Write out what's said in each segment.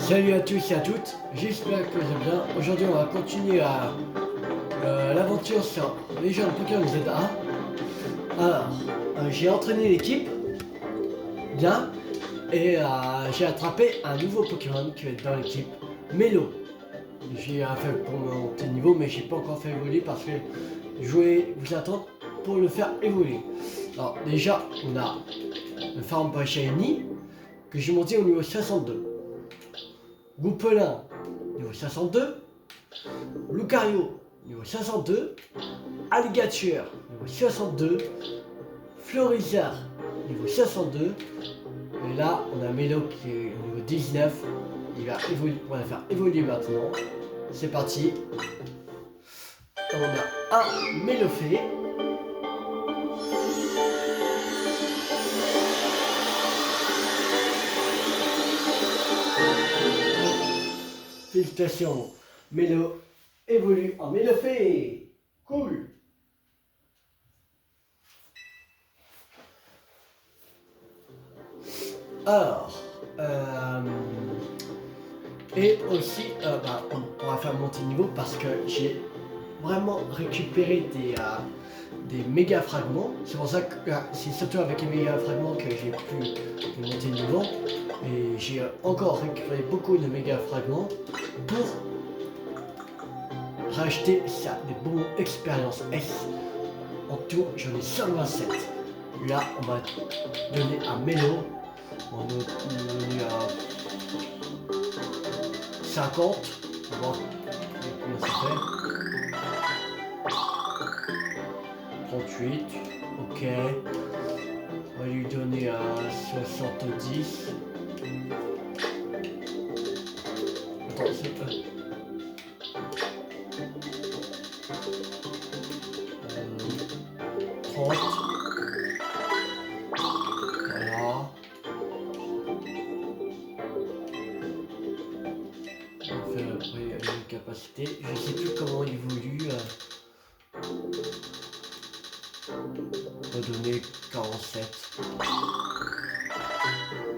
Salut à tous et à toutes, j'espère que vous allez bien. Aujourd'hui on va continuer l'aventure sur Légende Pokémon ZA. Alors, j'ai entraîné l'équipe, bien, et j'ai attrapé un nouveau Pokémon qui va être dans l'équipe, Melo. J'ai fait pour monter de niveau, mais j'ai pas encore fait évoluer parce que je voulais vous attendre pour le faire évoluer. Alors déjà, on a le Farm Shiny que j'ai monté au niveau 62. Goupelin, niveau 62. Lucario, niveau 62. Alligator, niveau 62. Florizard, niveau 62. Et là, on a Melo qui est au niveau 19. Il va évoluer, on va faire évoluer maintenant. C'est parti. On a un Mélofée. Félicitations, Mélo évolue en Mélofée. Cool. Alors, et aussi, on va faire monter niveau parce que j'ai vraiment récupéré des méga fragments. C'est pour ça que c'est surtout avec les méga fragments que j'ai pu monter niveau. Et j'ai encore récupéré beaucoup de méga fragments pour racheter ça, des bons expériences S. En tout, j'en ai 127. Là, on va donner à Melo. On va donner à 50. On va voir combien ça fait. 38. Ok. On va lui donner à 70. Attends, c'est pas. 30. Voilà. On fait après une capacité. Je sais plus comment il évolue. On va donner 47.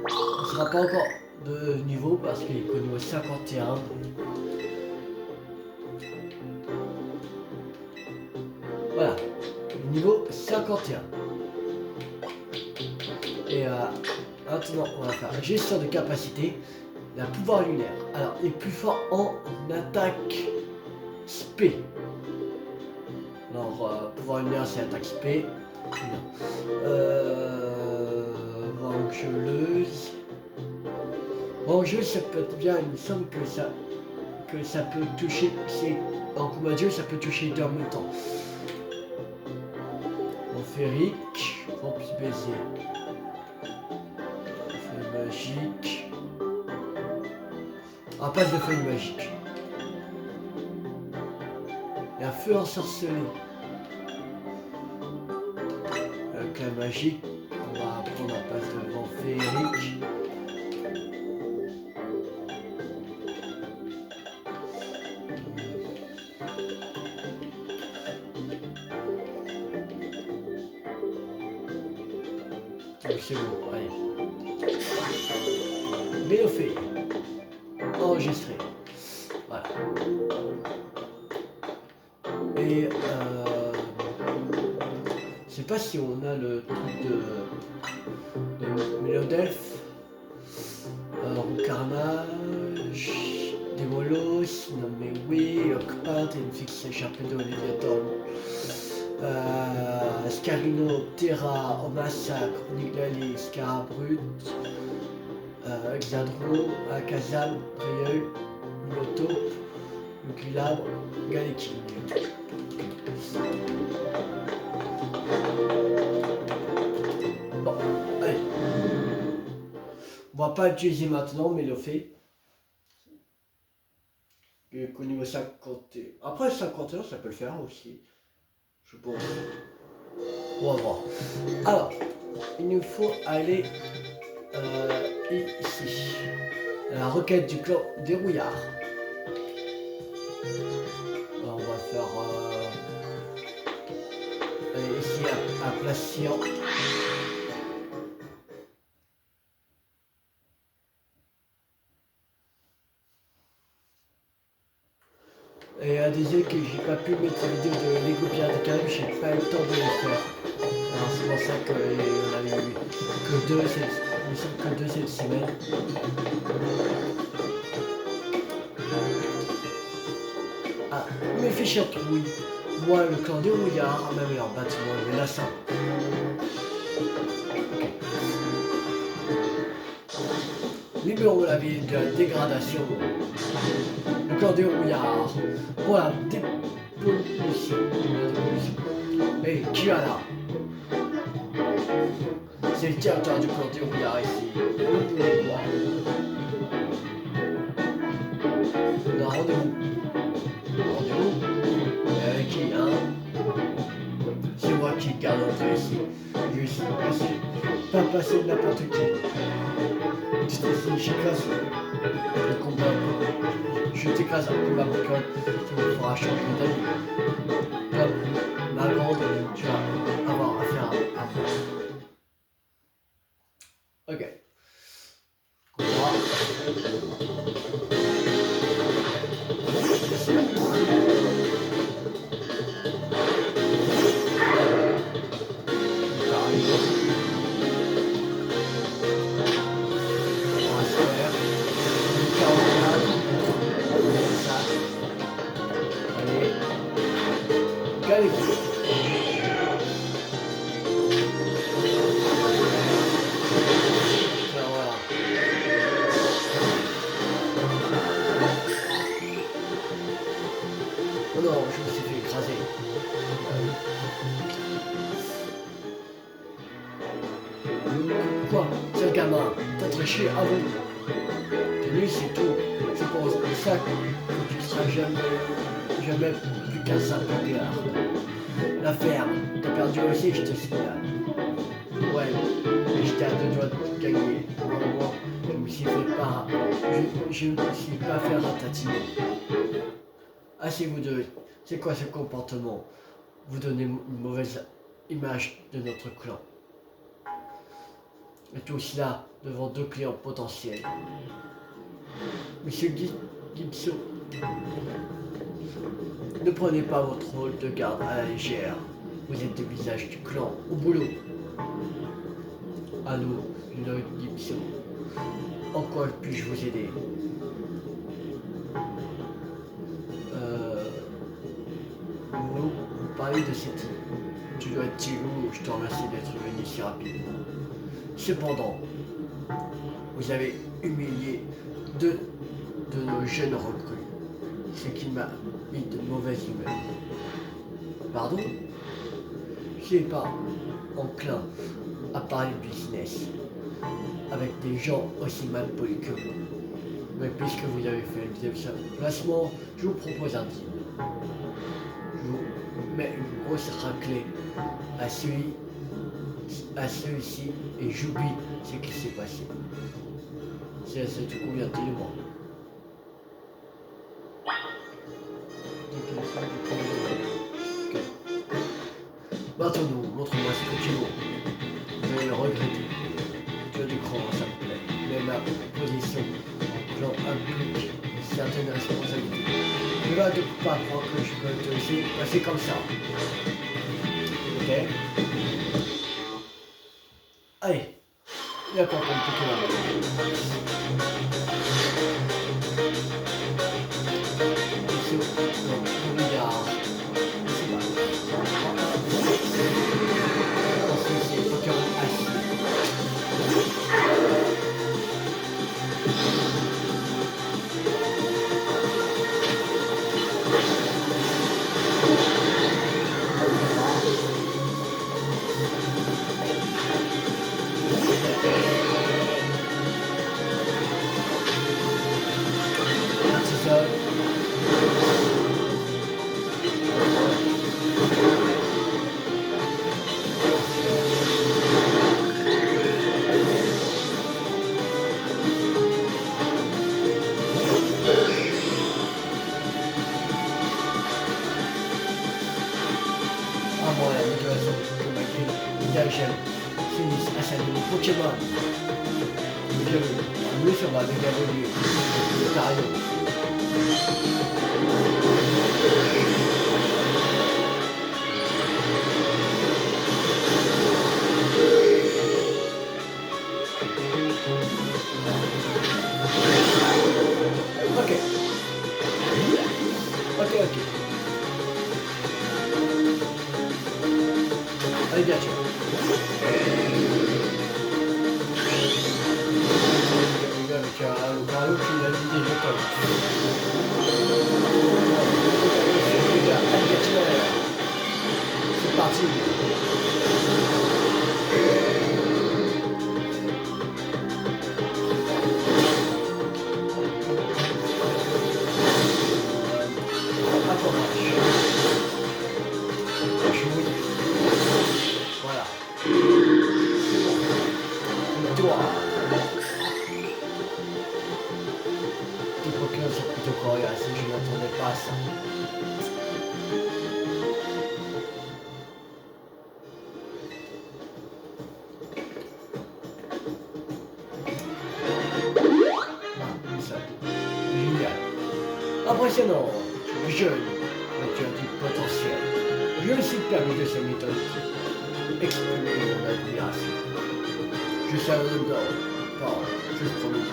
On sera pas encore de niveau parce qu'il est au niveau 51. Voilà, niveau 51. Et maintenant, on va faire gestion de capacité. La pouvoir lunaire. Alors, il est plus fort en attaque SP. Alors, pouvoir lunaire, c'est attaque SP. Vengeuse. Vengeuse, ça peut être bien. Il me semble que ça peut toucher. En combat de jeu, ça peut toucher deux en même temps. Férique, vent plus baiser. Feuille magique. Ah, pas de feuille magique. Il y a feu ensorcelé. Avec la magique, on va prendre la place de vent féerique. C'est bon, allez. Mélofée. Enregistré. Voilà. Et je sais pas si on a le truc de Mélodelph. Carnage. Des Molos. Non mais oui. Ocpate. Une fixe échappée de Léviathan. Scarino, Terra, Massacre, Niglali, Scarabrut, Xadro, Akazam, Brieul, Molotope, Luculabre, Galeking. Bon, allez. On va pas utiliser maintenant, mais le fait. Qu'au niveau 51. Après 51, ça peut le faire aussi. Je pense. On va voir. Alors, il nous faut aller ici. La requête du clan des rouillards. Alors, on va faire ici à Placian. Et désolé que j'ai pas pu mettre la vidéo de Lego Pirates des Caraïbes, j'ai pas eu le temps de le faire. Alors c'est pour ça qu'on avait eu que deux cette semaine. Ah, mes fichiers oui. Moi le clan de Rouillard, même leur bâtiment, le Lassin. Libérons la ville de la dégradation. Le clan de Rouillard. Pour la dépollution. Hey, qui a là? C'est le directeur du clan de Rouillard ici. Vous pouvez le voir. On a rendez-vous. Rendez-vous? Et avec qui, hein? C'est moi qui garde l'entrée ici. Je suis pas passer n'importe qui. Juste ici, j'écrase le combat. Je t'écrase un combat mon cœur. Tu me feras changer d'avis. Comme ma grande, tu vas avoir affaire à moi. Ok. Combat. Oh non, je me suis fait écraser. Quoi? C'est le gamin. T'as triché avant. T'es nul, c'est tout. C'est pour ça que tu seras jamais plus qu'un simple garde. La ferme, t'as perdu aussi, je te signale. Ouais, mais j'étais à deux doigts de gagner. Moi, je me suis fait pas. Je me suis pas fait ratatiner. Assez vous deux, c'est quoi ce comportement? Vous donnez une mauvaise image de notre clan. Et tout cela devant deux clients potentiels. Monsieur Gibson, ne prenez pas votre rôle de garde à la légère. Vous êtes le visage du clan au boulot. Allô, Lloyd Gibson. En quoi puis-je vous aider? Vous parlez de cette île. Tu dois être Tigou, je te remercie d'être venu si rapidement. Cependant, vous avez humilié deux de nos jeunes recrues, ce qui m'a mis de mauvaise humeur. Pardon? Je n'ai pas enclin à parler business avec des gens aussi mal polis que vous. Mais puisque vous avez fait le deuxième placement, je vous propose un deal. Je vous mets une grosse raclée à celui-ci et j'oublie ce qui s'est passé. Si ça te convient tellement. Okay. Maintenant, montre-moi ce que tu veux. Je vais le regretter. Tu as du cran, ça me plaît. Mais ma position en implique certaines responsabilités. Ne va te pas croire que je peux te laisser passer comme ça. Ok? Allez, il y a quoi comme Pokémon? Pokémon. Lui, ça va avec la volée. Ok. Ok, ok. Allez, bien sûr. Avec un carreau qui a dit des jetons. C'est parti. Voilà. Victoire. Tipo 15 c'est plutôt coriace, je ne m'attendais pas à ça. Ah, ça. Génial. Impressionnant. Jeune, mais tu as du potentiel. Je me suis permis de ces méthodes pour exprimer mon admiration. Je suis un homme d'or, pas juste pour le jeu.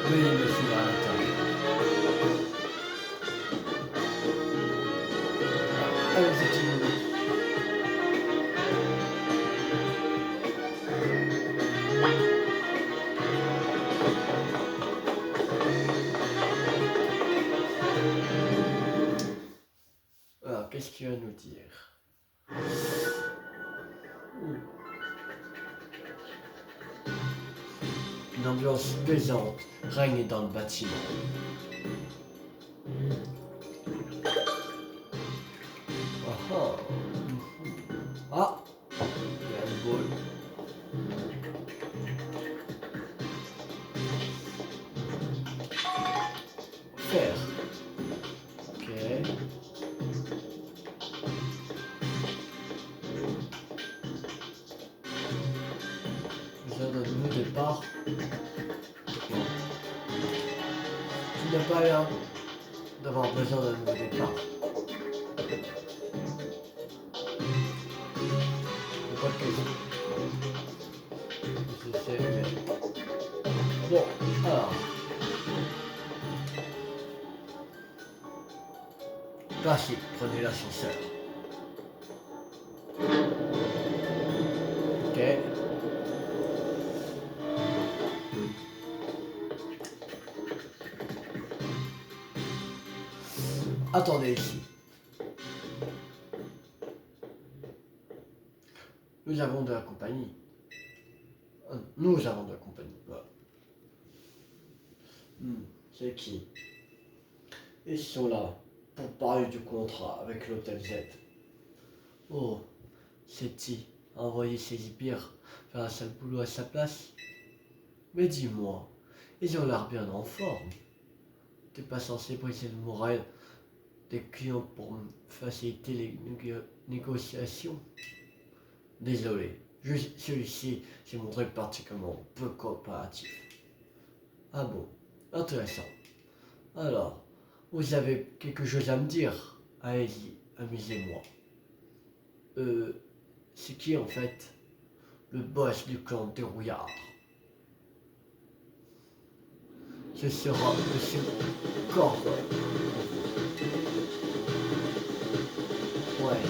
Mais il me suit à l'intérieur. Allez, c'est une Alors, qu'est-ce qu'il va nous dire? Une ambiance pesante règne dans le bâtiment. Ah ah. Ah, il y a une boule. Fer. Ok. Besoin d'un nouveau départ. Tu n'as pas l'air d'avoir besoin d'un nouveau départ. Pas de question. Je sais, mais... Bon, alors. Classique, prenez l'ascenseur. Ok. Attendez ici. Nous avons de la compagnie. Nous avons de la compagnie. Voilà. C'est qui? Ils sont là pour parler du contrat avec l'hôtel Z. Oh, c'est qui a envoyé ses sbires faire un sale boulot à sa place? Mais dis-moi, ils ont l'air bien en forme. T'es pas censé briser le moral des clients pour faciliter les négociations? Désolé, celui-ci s'est montré particulièrement peu coopératif. Ah bon, intéressant. Alors, vous avez quelque chose à me dire? Allez-y, amusez-moi. C'est qui en fait le boss du clan des rouillards? Ce sera Monsieur Gordon. Ouais,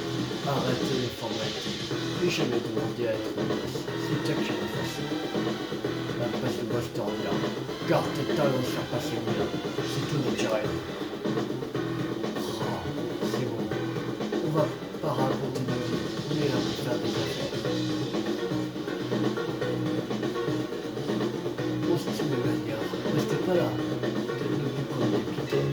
arrêtez les formalités. Plus jamais demandé à être boss. C'est toi qui l'as fait. La presse de boss te regarde. Garde tes talons sur passer bien. C'est tout naturel. Oh, c'est bon. On va pas raconter nos vies. On est là pour faire des affaires. Bon, c'est une manière. Restez pas là. Faites-nous du premier piquet.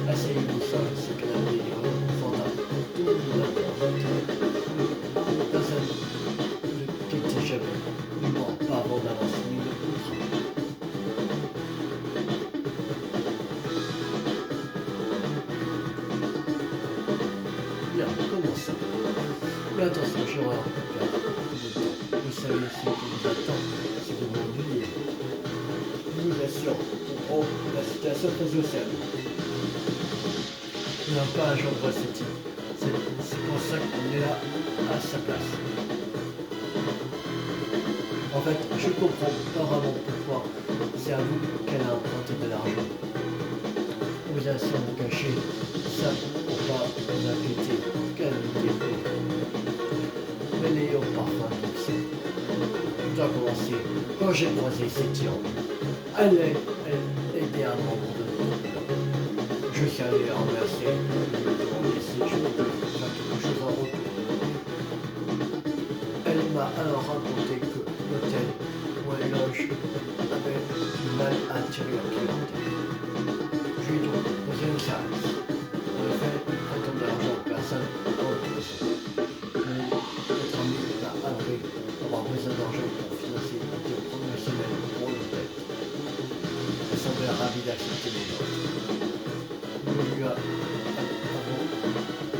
Asseyez-vous seul, ce canapé est vraiment confortable. Tout le monde adore. Personne ne quitte jamais. Ne mord pas avant d'avoir signé le contrat. Bien, commençons. Mais attention, j'aurai un peu de temps. Vous savez ce qui vous attend si vous m'ennuyez. Je vous assure, on prend la situation très au sérieux. Il n'a pas un genre de cette type. C'est pour ça qu'on est là à sa place. En fait, je comprends pas vraiment pourquoi c'est à vous qu'elle a emprunté de l'argent. Vous allez vous cacher ça pour pas vous inquiéter qu'elle vous défait. Mais n'ayons pas faim d'option. Tout a commencé quand j'ai croisé cette Iran. Elle aidait un membre de nous. Je suis allé la remercier, lui demander si je pouvais faire quelque chose en retour. Elle m'a alors raconté que l'hôtel où elle loge avait du mal à attirer la clientèle. Je lui ai donc posé un service. En effet, il prête de l'argent à personne en plus. Mais notre ami m'a avoué avoir besoin d'argent pour financer les premières semaines pour l'hôtel. Elle semblait ravie d'accepter mes offres. Nous lui avons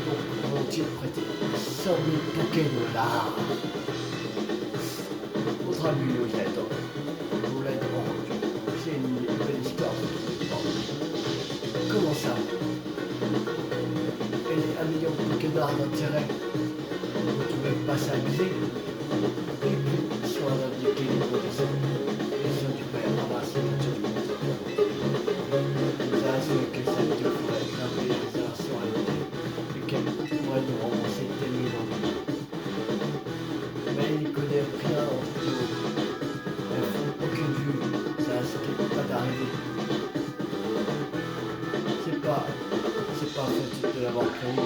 donc volontiers prêté 100 000 bouquets de l'art. Votre ami nous aide. Nous l'aiderons en retour. C'est une belle histoire de trouver. Comment ça? Elle est 1 million de bouquets d'art d'intérêt. Vous ne trouvez pas ça abusé? Et puis, sur un abdiqué libre de sang, les sons du père ramassent le tour du monde. Nous a assuré que sa vidéo pourrait grimper les réservations à l'hôtel et qu'elle pourrait nous rembourser des millions de dollars. Mais il n'y connaît rien en vidéo. Elles font aucune vue, ça risque pas d'arriver. C'est pas faute de l'avoir prévu,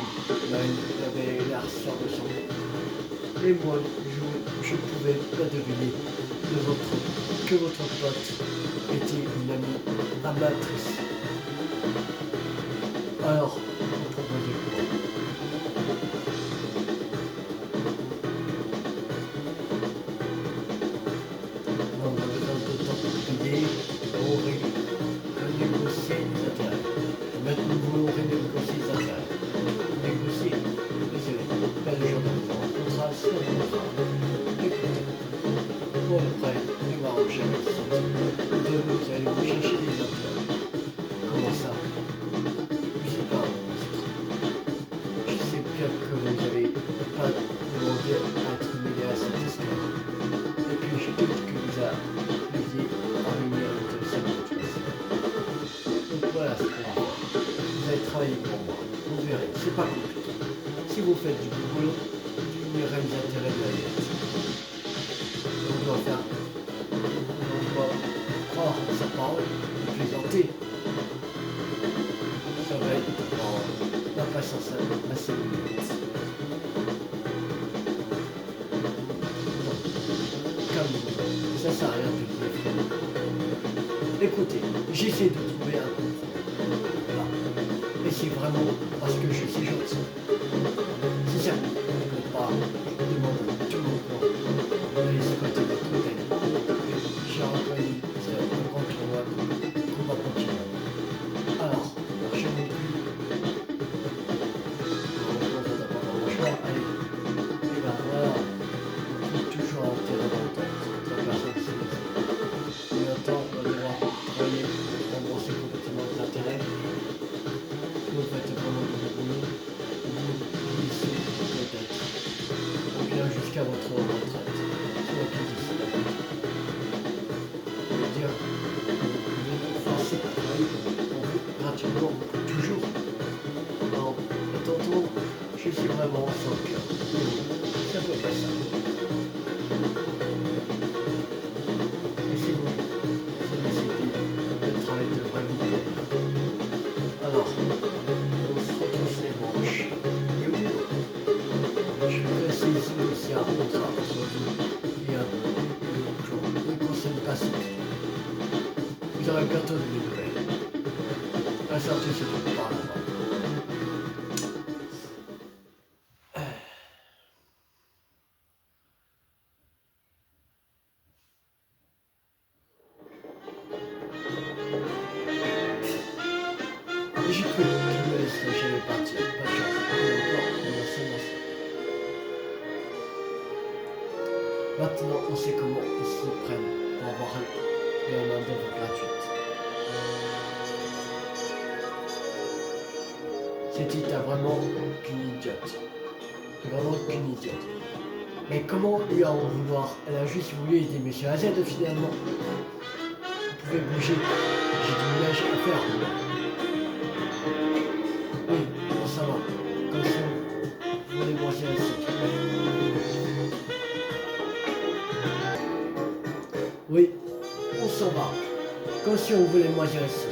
mais il avait l'air sûr de son. Et moi, je pouvais pas deviner que votre pote était une amie amatrice. Alors, vous proposez quoi? On a besoin de temps pour payer, pour renégocier les intérêts. Maintenant, nous voulons renégocier les intérêts. Négocier, désolé, pas de jour d'argent. Contrat sur contrat. Écoutez, pour le prêt, nous allons chercher des centimes. De vous allez vous chercher des intérêts. Comment ça? Je sais pas, je sais bien que vous n'avez pas demandé à être mêlé à cette histoire. Et puis je doute que vous ayez à venir de cette situation. Donc voilà ce qu'on va faire. Vous allez travailler pour moi. Vous verrez, c'est pas compliqué. Si vous faites du bon boulot, vous diminuerez les intérêts de la dette. On doit croire sa parole et plaisanter. Ça va être la patience assez limite. Calmez-vous, ça sert à rien de dire. Écoutez, j'essaie de trouver un compromis. Voilà. Et c'est vraiment parce que je suis gentil. Si ça ne plaît pas, je vous demande tout mon corps d'aller squatter votre hôtel. J'ai reconnu c'est un grand tournoi qu'on va continuer. Alors, marchez-vous plus. On n'a pas vraiment le choix. Allez. Et ben voilà. On trouve toujours un terrain d'entente. La personne se laisse. Mais attends, on va devoir travailler pour rembourser complètement les intérêts. Vous faites vraiment du bon boulot. Vous glissez peut-être. Ou bien jusqu'à votre retraite. C'est moi qui décide. Je veux dire, vous pouvez vous forcer à travailler pour vous gratuitement, toujours. Non, tantôt, je suis vraiment sans cœur. C'est un peu pas ça. Et si vous sollicitez le travail de vrai vous plaire, alors, on se retrousse les manches. Et oui, je précise aussi un contrat entre vous et un jour. Ne concerne pas ça. Vous aurez bientôt de mes nouvelles. La sortie se trouve par là-bas. Et j'ai cru qu'il me laisserait jamais partir. Pas de chance. Et encore, on a seulement ça. Maintenant, on sait comment ils s'y prennent pour avoir de la main-d'œuvre gratuite. Cette île, t'as vraiment qu'une idiote. T'es vraiment qu'une idiote. Mais comment lui en vouloir? Elle a juste voulu aider Monsieur AZ finalement. Vous pouvez bouger. J'ai du ménage à faire. Oui, bon, ça va. Comme ça, vous voulez manger ici. Oui, on s'en va. Comme si on voulait manger ici.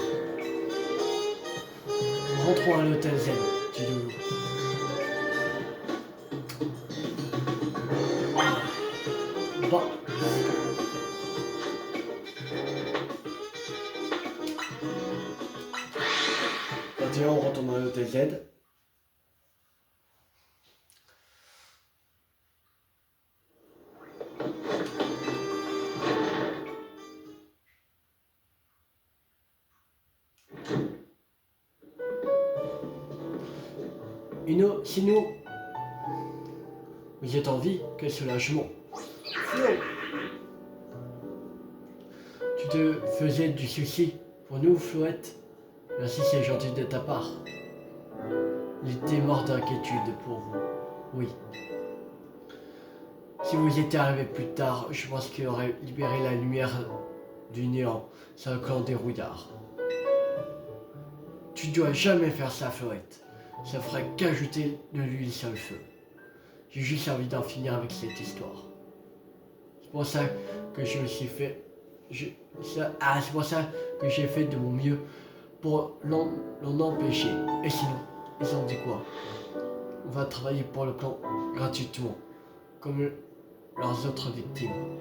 Rentrons à l'hôtel Z, dit Loulou. Bon. Maintenant, on retourne à l'hôtel Z. Ino, sinon, vous êtes en vie, quel soulagement. Flo, tu te faisais du souci pour nous, Floette. Merci, c'est gentil de ta part. Il était mort d'inquiétude pour vous. Oui. Si vous étiez arrivé plus tard, je pense qu'il aurait libéré la lumière du néant. C'est un clan des rouillards. Tu dois jamais faire ça, Floette. Ça ferait qu'ajouter de l'huile sur le feu. J'ai juste envie d'en finir avec cette histoire. C'est pour ça que je me suis fait... c'est pour ça que j'ai fait de mon mieux pour l'en empêcher. Et sinon, ils ont dit quoi? On va travailler pour le clan gratuitement, comme leurs autres victimes.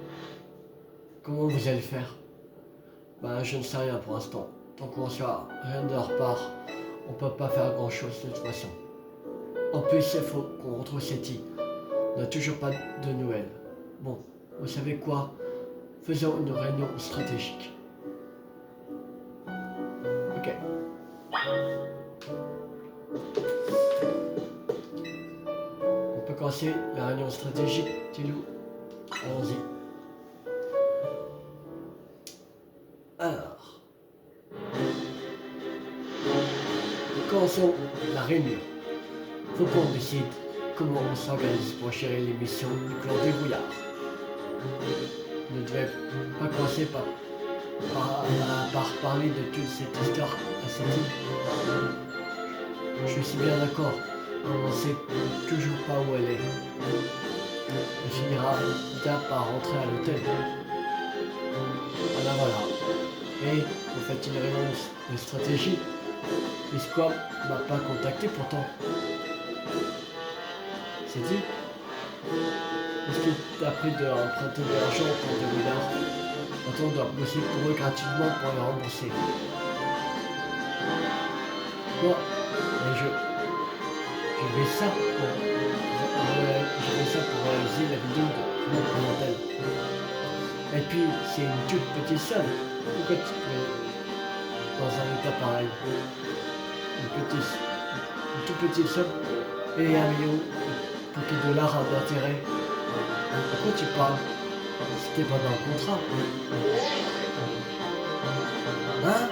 Comment vous allez faire? Ben, je ne sais rien pour l'instant. Tant qu'on soit rien de leur part, on peut pas faire grand chose de toute façon. En plus, il faut qu'on retrouve cette île. On n'a toujours pas de nouvelles. Bon, vous savez quoi? Faisons une réunion stratégique. Ok. On peut commencer la réunion stratégique, Tilou. Allons-y. Alors. Commençons la réunion. Faut qu'on décide comment on s'organise pour gérer les missions du clan des Rouillards. On ne devait pas commencer par parler de toute cette histoire à cette île. Je suis bien d'accord, on ne sait toujours pas où elle est. Elle finira tard par rentrer à l'hôtel. Voilà. Et vous faites une réunion de stratégie. L'escouade m'a pas contacté pourtant. C'est dit? Est-ce qu'il t'a pris d'emprunter de l'argent pour des milliards? Maintenant on doit bosser pour eux gratuitement pour les rembourser. Quoi? Mais je vais ça pour réaliser la vidéo de mon clientèle. Et puis c'est une toute petite somme. Pourquoi tu peux dans un état pareil? Une toute petite somme et 1 million de dollars d'intérêt. De quoi tu parles? C'était pas dans le contrat. Hein?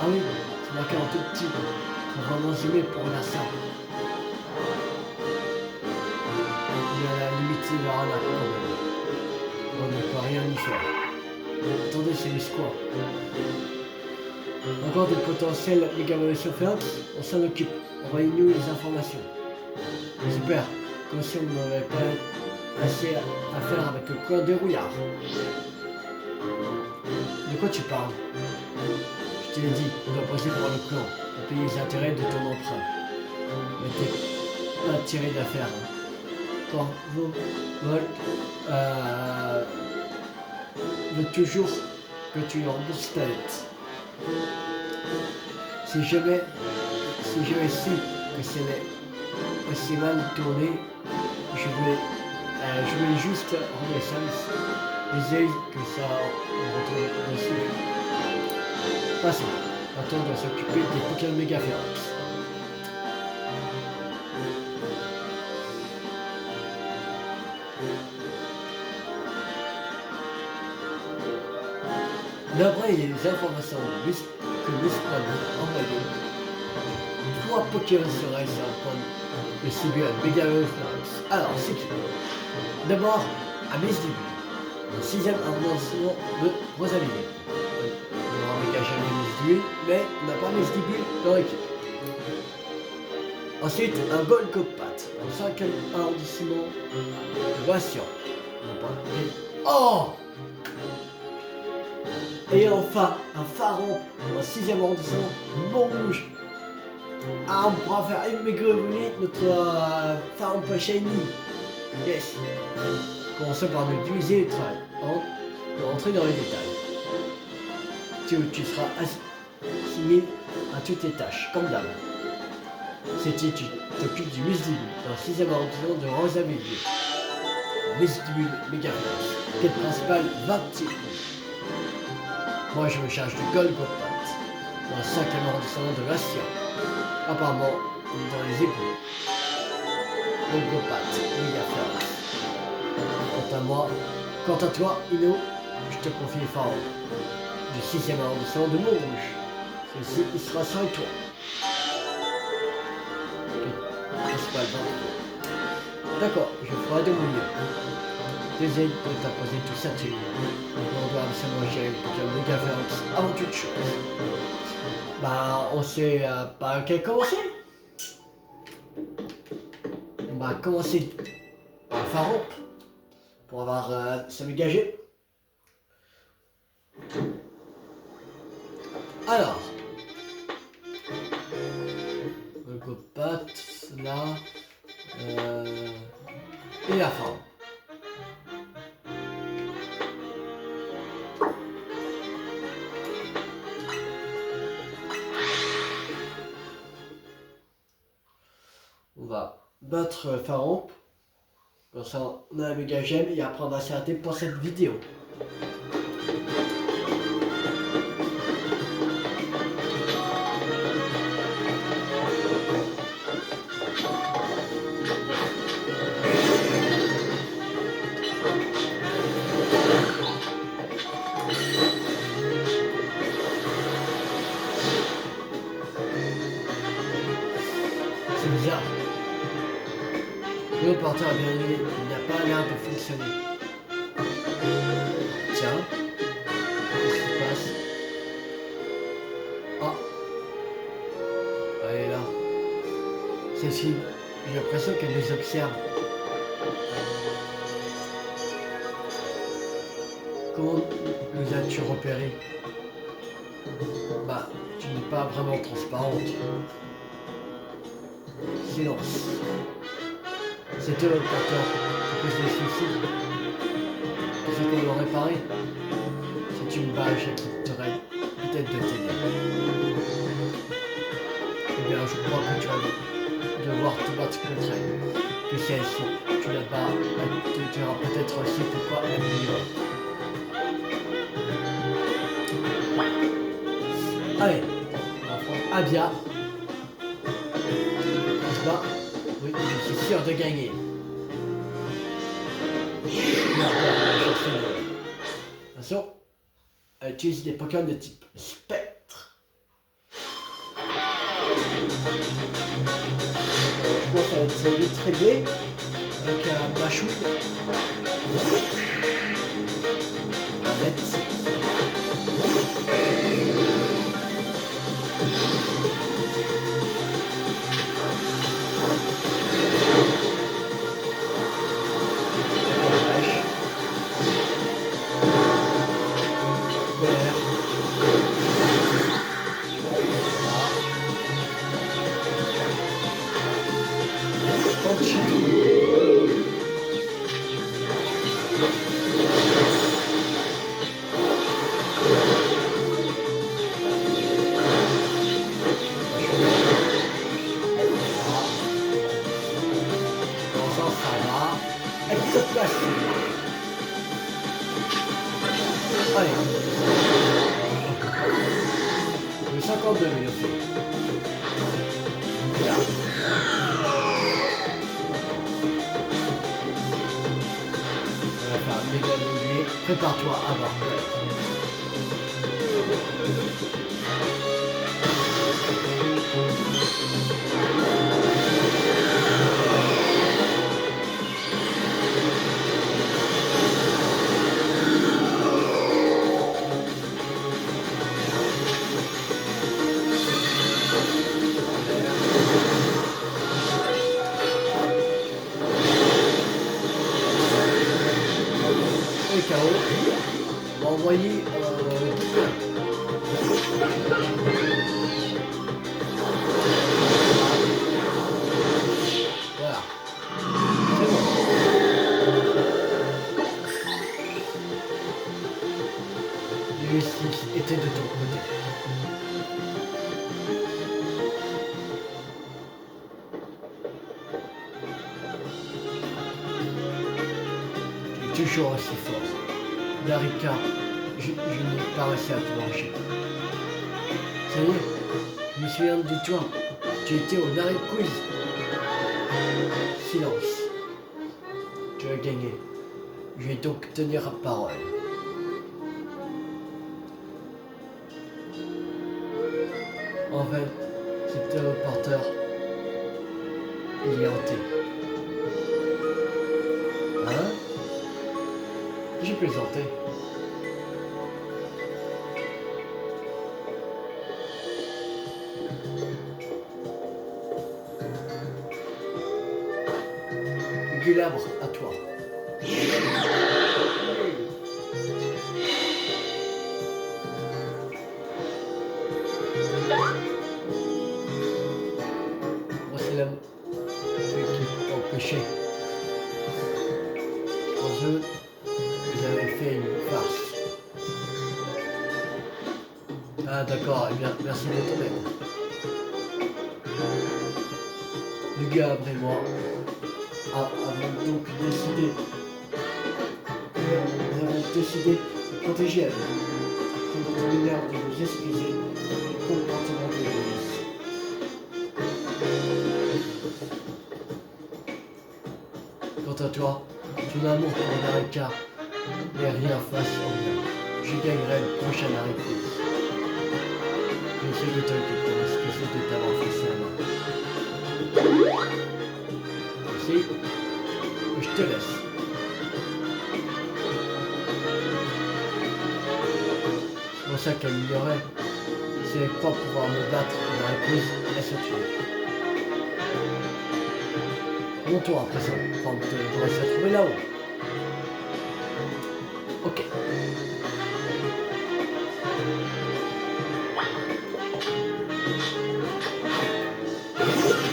Ah oui, c'est marqué en tout petit. Faut vraiment zoomer pour lire ça. Mais à la limite, il verra la on ne peut rien y faire. Attendez, c'est les squats. Encore des potentiels méga-évolutions féroces, on s'en occupe. Envoyez-nous les informations. Super, comme si on n'avait pas assez à faire avec le clan des Rouillards. De quoi tu parles? Je te l'ai dit, on doit passer pour le clan, pour payer les intérêts de ton emprunt. Mais t'es pas tiré d'affaire. Hein. Quand vous veut toujours que tu rembourses ta dette. Si j'avais su que c'était aussi mal tourné, je voulais juste rendre les services. Les ailes que ça on retrouve dessus. Passons. Maintenant on doit s'occuper des Pokémon méga féroces. D'après les informations que l'escouade a envoyées, 3 Pokémon seraient sur le point de Sibule, Mega Earthworks. Alors, c'est qui? D'abord, à Misty le 6ème arrondissement de Rosalie. On a un Mega Gem Misty, mais on n'a pas Misty dans l'équipe. Ensuite, un Golgopat, dans le 5ème arrondissement de Bastion. Oh! Et enfin, un Pharaon dans le 6ème arrondissement de Montrouge. Ah, on pourra faire une méga évoluer notre Pharaon pas shiny. Yes. Commençons par nous utiliser le travail avant de rentrer dans les détails. Tu seras assimilé à toutes tes tâches, comme d'hab. C'est-tu t'occupes du Misdibule dans le 6ème arrondissement de Rosaville. Misdibule Megaforce. Quête principale 26. Moi je me charge du Golgopat dans le 5ème arrondissement de Bastia. Apparemment, il est dans les égouts. Golgopat Megaforce. Quant à toi, Ino, je te confie le Pharaon du 6ème arrondissement de Montrouge. Celui-ci, il sera sans toi. D'accord, je ferai de mon mieux. Désolé de t'imposer tout ça, on doit absolument gérer le Pokémon Megaforce avant toute chose. Bah, on sait par lequel commencer. On va commencer par le Pharaon pour avoir ce Mega Gem. Alors, le Golgopat, là, et la Pharaon. On va battre Pharaon. Comme ça, on a un Mega Gem et après on va s'arrêter pour cette vidéo. C'est bizarre. Le porteur a bien aimé, il n'a pas l'air de fonctionner. Tiens, qu'est-ce qui se passe? Ah, elle est là. Celle-ci, j'ai l'impression qu'elle nous observe. Comment nous as-tu repéré? Bah, tu n'es pas vraiment transparente. Silence. C'est eux le porteur qui cause des soucis. Tu sais qu'on l'aurait réparé. C'est une bâche qui accepterait peut-être de t'aider. Eh bien, je crois que tu vas devoir te battre contre elle. Que celle-ci, tu la bats, tu diras peut-être aussi pourquoi elle vivra. Allez, on va prendre Abia. On se bat. Oui, je suis sûr de gagner. Attention, elle utilise des Pokémon de type spectre. Je pense qu'elle va être vite réglée avec un Machou. Allez. Le 52 000 fait. Là. On va faire un méga boulier. Prépare-toi à avoir peur. envoyer voilà. C'est bon. Le 6 était de ton côté. Tu es toujours aussi fort. Narika, je n'ai pas réussi à te manger. Ça y est, je me souviens de toi. Tu étais au Nari Quiz. Silence. Tu as gagné. Je vais donc tenir parole. En fait, ce téléporteur, il est hanté. Hein? J'ai plaisanté. Gulabre, à toi. Moi, c'est la qui empêché. En jeu, vous avez fait une farce. Ah d'accord, eh bien, merci de ton aide. Le gars après moi avons donc décidé de protéger elle. Comme votre lumière de vous excuser du comportement de l'Église. Quant à toi, ton amour pour Narika n'est rien face au mien. Je gagnerai le prochain arrêt. Je sais que toi pour m'excuser de t'avoir fait ça. Merci. Je te laisse. C'est pour ça qu'elle ignorait si elle croit pouvoir me battre dans la cause, elle se tue. Mon tour à présent, quand tu devrais se trouver là-haut. Ok.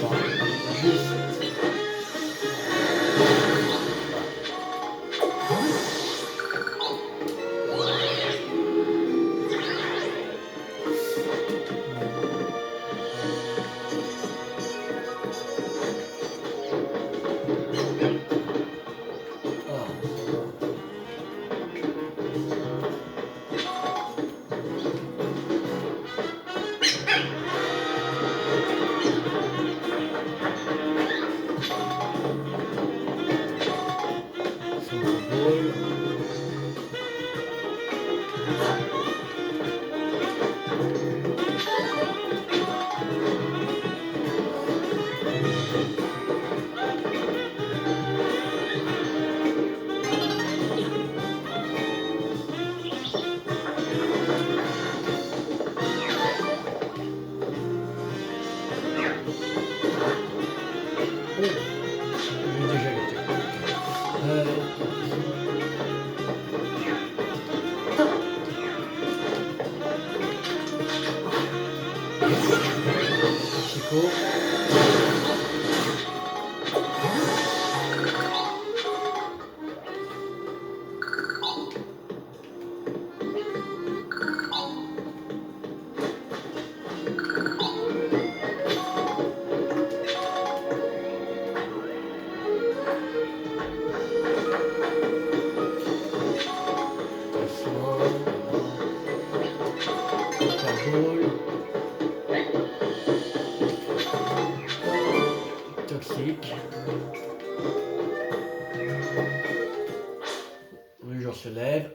Bon, juste. Chico. Toxique. Le jour se lève.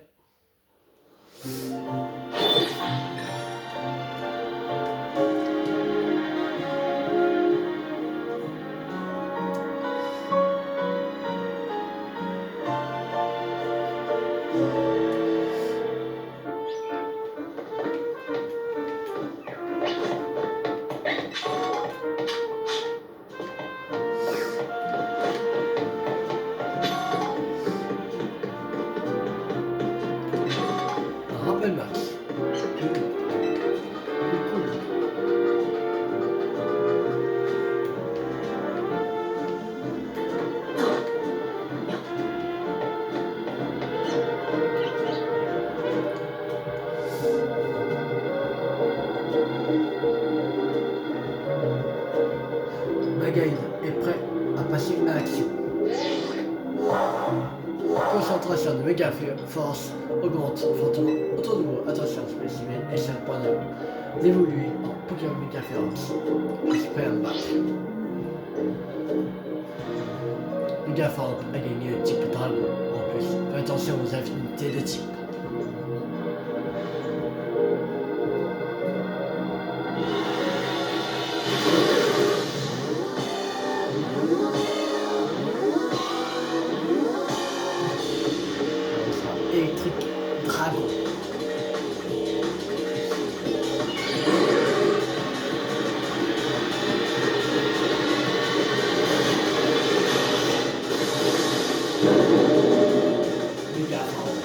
m'appelle Max. Cool. Magaï est prêt à passer à l'action. Concentration de méga force augmente fortement autour de vous. Attention, spécimen et 5 points d'évoluer en Pokémon méga féroce. Je suis prêt à me battre. Méga forme a gagné le type dragon en plus. Faites attention aux affinités de type. Électrique dragon. Méga forme.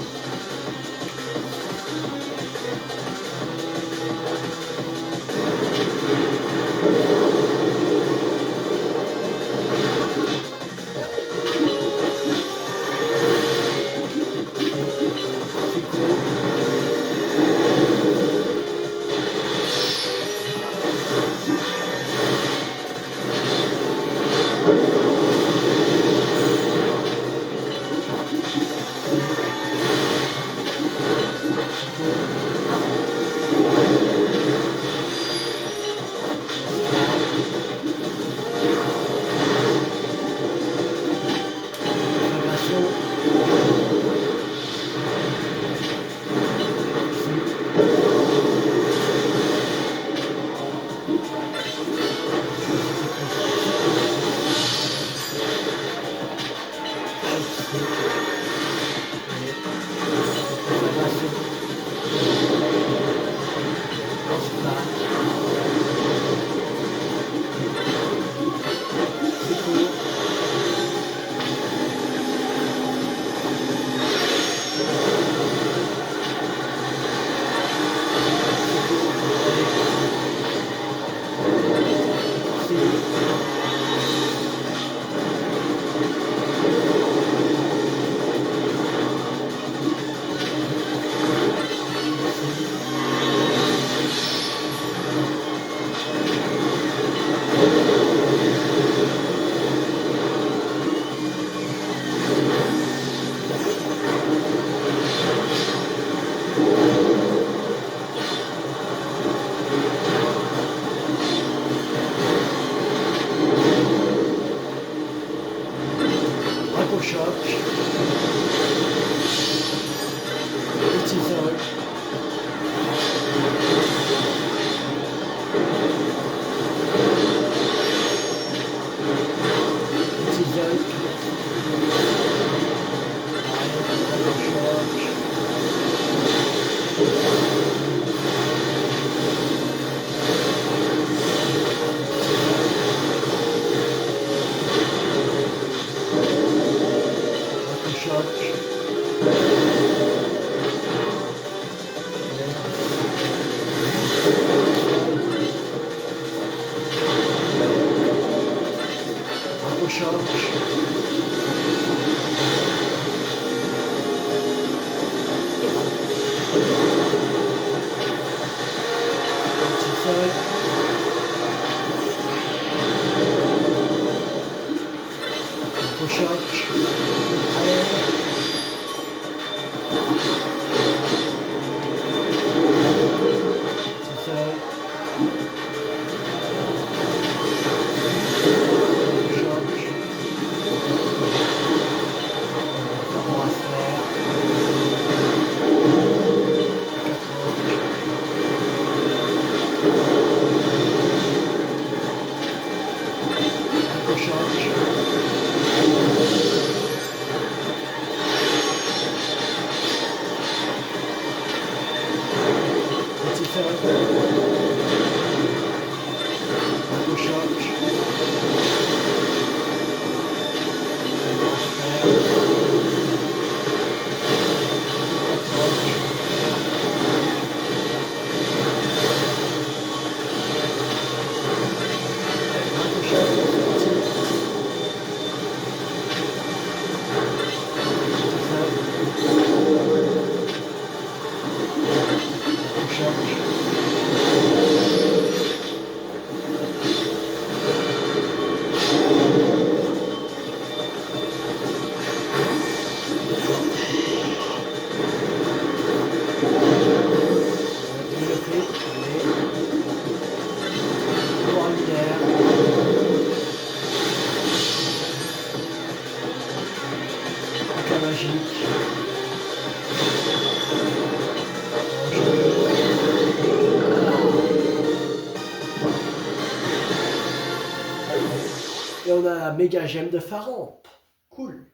la méga gemme de Pharamp. Cool.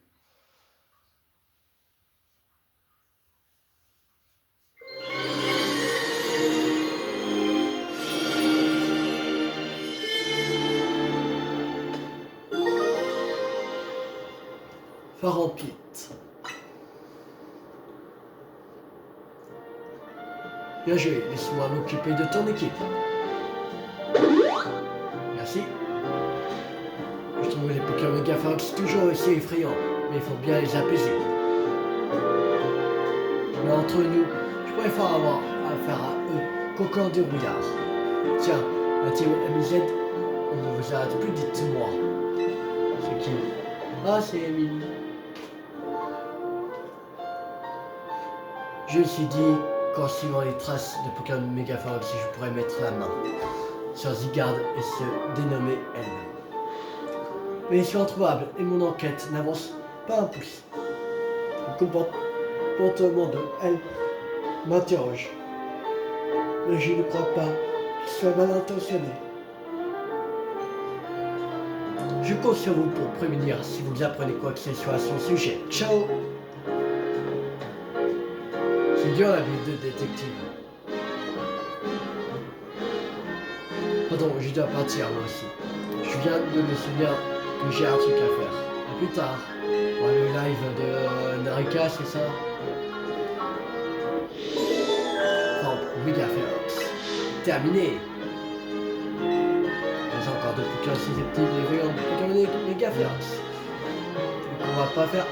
Pharampite. Bien joué, laisse-moi m'occuper de ton équipe. Merci. Je trouve les Pokémon Megafox toujours aussi effrayants, mais il faut bien les apaiser. Mais entre nous, je préfère avoir affaire à eux qu'au clan des rouillards. Tiens, la team MZ, on ne vous arrête plus, dites-moi. C'est qui? Ah, c'est Emile. Je me suis dit qu'en suivant les traces de Pokémon Megafox, je pourrais mettre la main sur Zygarde et se dénommer elle. Mais ils sont introuvables et mon enquête n'avance pas un pouce. Le comportement de elle m'interroge. Mais je ne crois pas qu'il soit mal intentionné. Je compte sur vous pour prévenir si vous apprenez quoi que ce soit à son sujet. Ciao! C'est dur la vie de détective. Pardon, je dois partir moi aussi. Je viens de me souvenir que j'ai un truc à faire. A plus tard. Ouais, le live de Narika, c'est ça? Enfin, Megafox. Terminé. Il y a encore de Pokémon susceptibles et voyants de Pokémon Megafox. Donc on va pas faire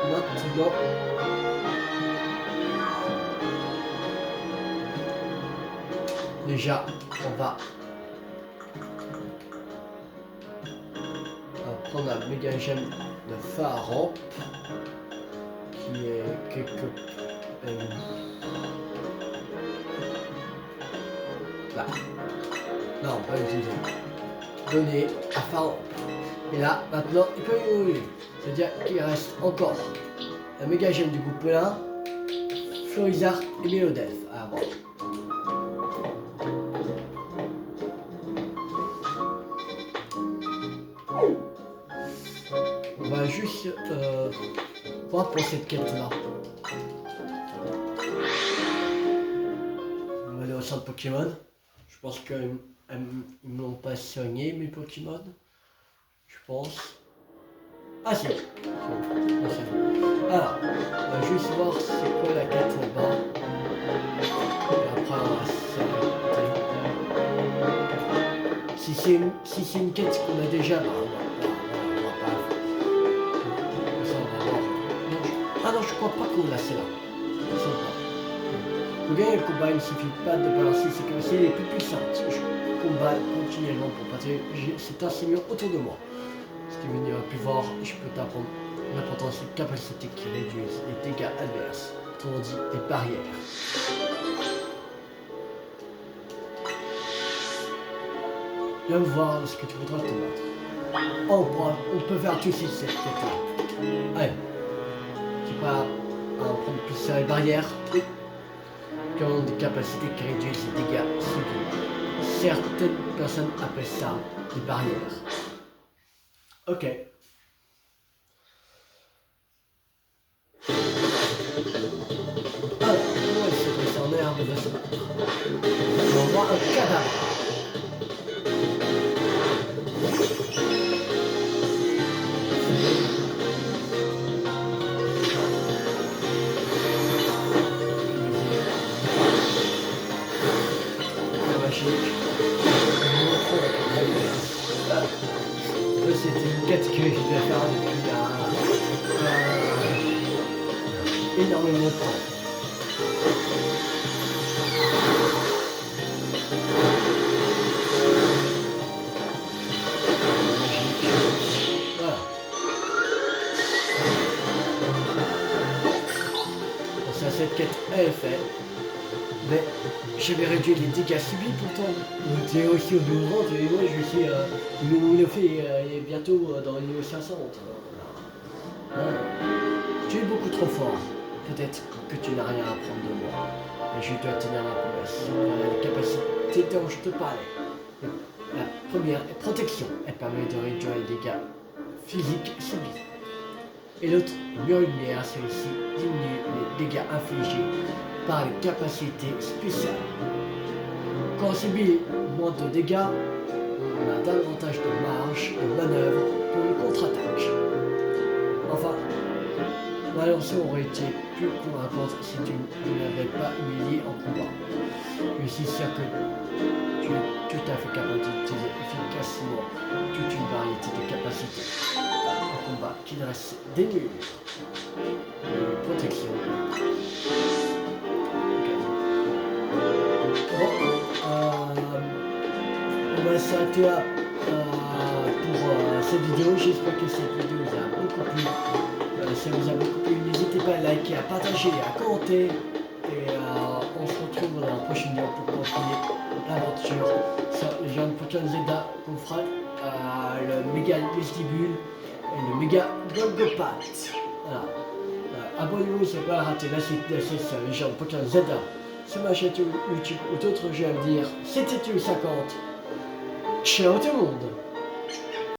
maintenant. Déjà, on va prendre la méga gemme de Pharamp qui est quelque là. Non, pas utiliser. Donner à Pharamp. Et là, maintenant, il peut y mourir. C'est-à-dire qu'il reste encore la méga gemme du Goupelin, Florizard et Mélodef à avoir. On va juste voir pour cette quête-là. On va aller au centre Pokémon. Je pense qu'ils ne m'ont pas soigné mes Pokémon. Je pense. Ah si. Alors, on va juste voir c'est quoi la quête là-bas. Et après on va s'arrêter. Si c'est une quête qu'on a déjà, bah, ah non, je crois pas qu'on l'a celle-là. Pour gagner le combat, il ne suffit pas de balancer ses capacités les plus puissantes. Je combat continuellement pour protéger cet enseignant autour de moi. Si tu veux venir plus fort, je peux t'apprendre l'importance des capacités qui réduisent les dégâts adverses, autrement dit les barrières. Viens me voir ce que tu voudras te battre. Oh, on peut faire tout ici cette quête-là. Allez. Pas prendre plus sur les barrières. Oui. Qui ont des capacités qui réduisent les dégâts subis. Certaines personnes appellent ça des barrières. Ok. Alors, comment il se passe en herbe de se battre? On voit un cadavre. C'était une quête que je devais faire depuis énormément de temps. Voilà. Bon, ça, cette quête elle est faite. Mais j'avais réduit les dégâts subis pourtant. C'est aussi au niveau et moi je suis le fait bientôt dans le niveau 500. Tu es beaucoup trop fort. Peut-être que tu n'as rien à apprendre de moi. Mais je dois tenir ma promesse. Voilà les capacités dont je te parlais. La première est protection. Elle permet de réduire les dégâts physique subie. Et l'autre, mur lumière, celui-ci diminue les dégâts infligés par les capacités spéciales. Quand on subit moins de dégâts, on a davantage de marge de manœuvre pour une contre-attaque. Enfin, ma lancée aurait été plus convaincante si tu ne l'avais pas humilié en combat. Je suis sûr que tu es tout à fait capable d'utiliser efficacement toute une variété de capacités en combat qui reste dénué de protection. Bon, on va s'arrêter là pour cette vidéo. J'espère que cette vidéo vous a beaucoup plu. Si elle vous a beaucoup plu, n'hésitez pas à liker, à partager, à commenter. Et on se retrouve dans la prochaine vidéo pour continuer l'aventure sur les Jean Pokémon Zelda qu'on fera le méga vestibule et le méga Golgopath. Voilà. Abonnez-vous si vous n'avez pas raté la suite de ces les Jean Pokémon Zelda sur ma chaîne YouTube ou d'autres jeux à me dire. C'était U50. Ciao tout le monde.